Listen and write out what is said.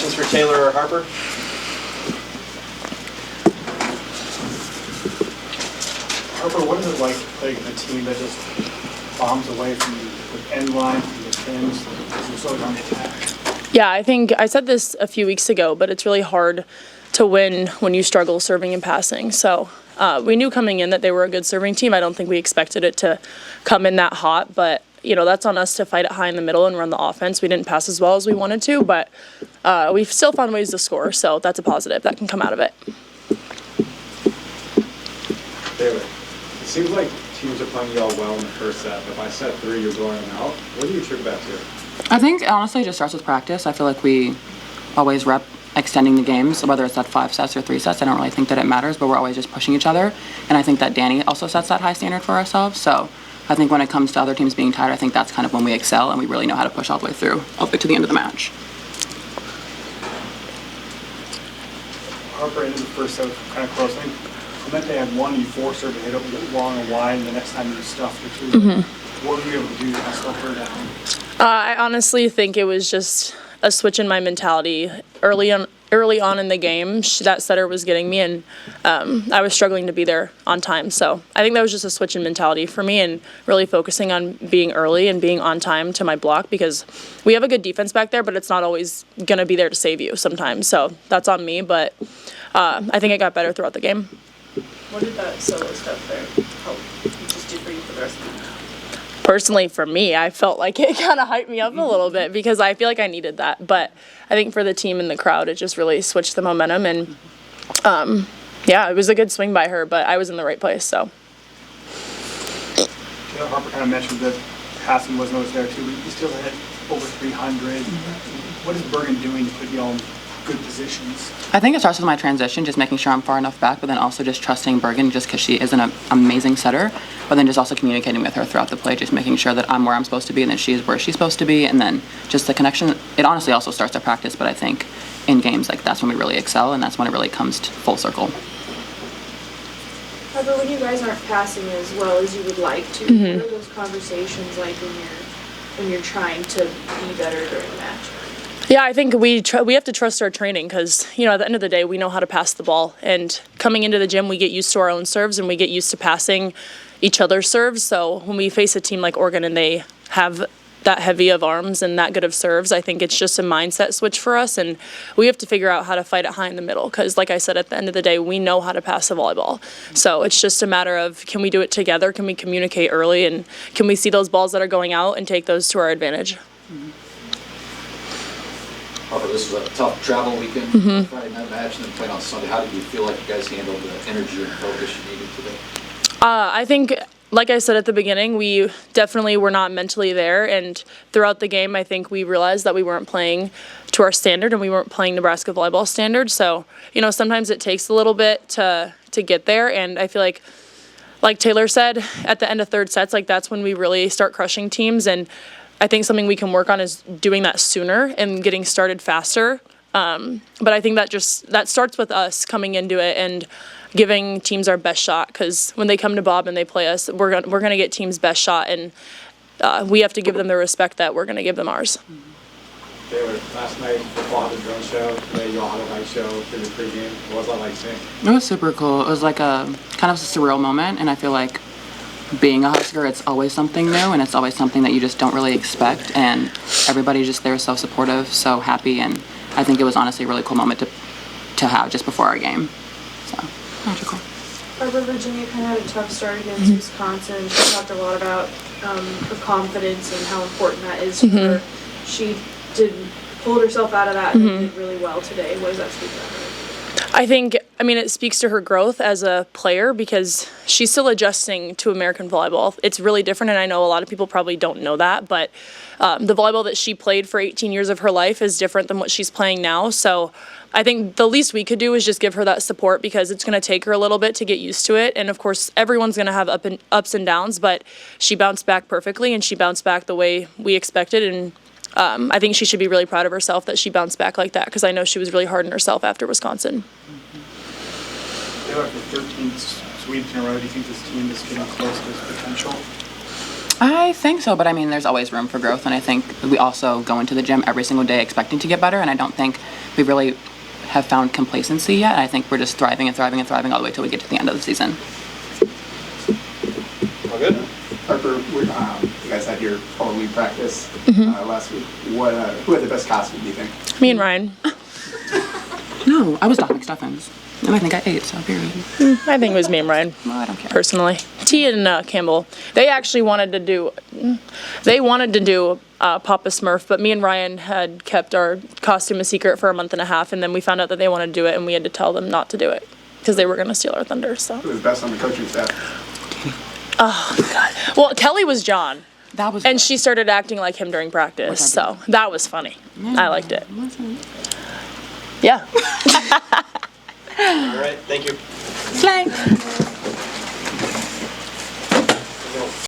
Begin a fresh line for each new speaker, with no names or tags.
questions for Taylor or Harper?
Harper, what is it like playing a team that just bombs away from the end line, from the pins, and so on the attack?
Yeah, I think I said this a few weeks ago, but it's really hard to win when you struggle serving and passing. So we knew coming in that they were a good serving team. I don't think we expected it to come in that hot, but that's on us to fight it high in the middle and run the offense. We didn't pass as well as we wanted to, but we've still found ways to score, so that's a positive that can come out of it.
Taylor, it seems like teams are playing y'all well in the first set. But by set 3, you're blowing them out. What do you attribute that to?
I think, honestly, it just starts with practice. I feel like we always rep extending the games, so whether it's at 5 sets or 3 sets, I don't really think that it matters, but we're always just pushing each other. And I think that Danny also sets that high standard for ourselves. So I think when it comes to other teams being tired, I think that's kind of when we excel and we really know how to push all the way through, all the way to the end of the match.
Harper ended the first set kind of close. I think Clemente had one, you forced her to hit it long and wide, and the next time you stuffed her too. What were you able to do to slow her down?
I honestly think it was just a switch in my mentality. Early on in the game, that setter was getting me, and I was struggling to be there on time. So I think that was just a switch in mentality for me and really focusing on being early and being on time to my block, because we have a good defense back there, but it's not always going to be there to save you sometimes. So that's on me, but I think it got better throughout the game.
What did that solo stuff there help just do for you for the rest of the match?
Personally, for me, I felt like it kind of hyped me up a little bit because I feel like I needed that. But I think for the team and the crowd, it just really switched the momentum. And, it was a good swing by her, but I was in the right place, so.
Harper kind of mentioned that passing wasn't always there, too, but you still hit over 300. What is Bergen doing to put you all in good positions?
I think it starts with my transition, just making sure I'm far enough back, but then also just trusting Bergen just because she is an amazing setter, but then just also communicating with her throughout the play, just making sure that I'm where I'm supposed to be and then she is where she's supposed to be, and then just the connection. It honestly also starts at practice, but I think in games, like, that's when we really excel, and that's when it really comes to full circle.
However, when you guys aren't passing as well as you would like to, what are those conversations like when you're trying to be better during the match?
Yeah, I think we have to trust our training because, at the end of the day, we know how to pass the ball. And coming into the gym, we get used to our own serves and we get used to passing each other's serves. So when we face a team like Oregon and they have that heavy of arms and that good of serves, I think it's just a mindset switch for us. And we have to figure out how to fight it high in the middle because, like I said, at the end of the day, we know how to pass the volleyball. So it's just a matter of, can we do it together? Can we communicate early? And can we see those balls that are going out and take those to our advantage?
Harper, this was a tough travel weekend, Friday night match, and then playing on Sunday. How did you feel like you guys handled the energy and focus you needed today?
I think, like I said at the beginning, we definitely were not mentally there, and throughout the game, I think we realized that we weren't playing to our standard and we weren't playing Nebraska volleyball standard. So, sometimes it takes a little bit to get there, and I feel like Taylor said, at the end of third sets, that's when we really start crushing teams, and I think something we can work on is doing that sooner and getting started faster. But I think that starts with us coming into it and giving teams our best shot, because when they come to Bob and they play us, we're gonna get teams' best shot, and we have to give them the respect that we're gonna give them ours.
Taylor, last night football had a drone show. Today y'all had a light show for the pregame. What was that like seeing?
It was super cool. It was like a kind of a surreal moment, and I feel like being a Husker, it's always something new, and it's always something that you just don't really expect, and everybody's just there so supportive, so happy, and I think it was honestly a really cool moment to have just before our game. So, magical.
Harper, Virginia kind of had a tough start against Wisconsin. She talked a lot about her confidence and how important that is for her. She pulled herself out of that and did really well today. What does that speak about her?
I think, it speaks to her growth as a player because she's still adjusting to American volleyball. It's really different, and I know a lot of people probably don't know that, but the volleyball that she played for 18 years of her life is different than what she's playing now. So I think the least we could do is just give her that support because it's going to take her a little bit to get used to it. And, of course, everyone's going to have ups and downs, but she bounced back perfectly, and she bounced back the way we expected, and I think she should be really proud of herself that she bounced back like that because I know she was really hard on herself after Wisconsin.
After 13 sweeps in a row, do you think this team is getting close to its potential?
I think so, but I mean, there's always room for growth, and I think we also go into the gym every single day expecting to get better, and I don't think we really have found complacency yet. I think we're just thriving and thriving and thriving all the way till we get to the end of the season.
All good?
Harper, you guys had your fall league practice last week. Who had the best costume, do you think?
Me and Ryan.
No, I was Dominic Stuffins, and I think I ate, so period.
I think it was me and Ryan.
Well, I don't care.
Personally, T and Campbell, they actually wanted to do Papa Smurf, but me and Ryan had kept our costume a secret for a month and a half, and then we found out that they wanted to do it, and we had to tell them not to do it because they were going to steal our thunder. So.
Who was best on the coaching staff?
Oh God. Well, Kelly was John,
That was.
and she started acting like him during practice, so that was funny. I liked it. Yeah.
All right, thank you.
Slay.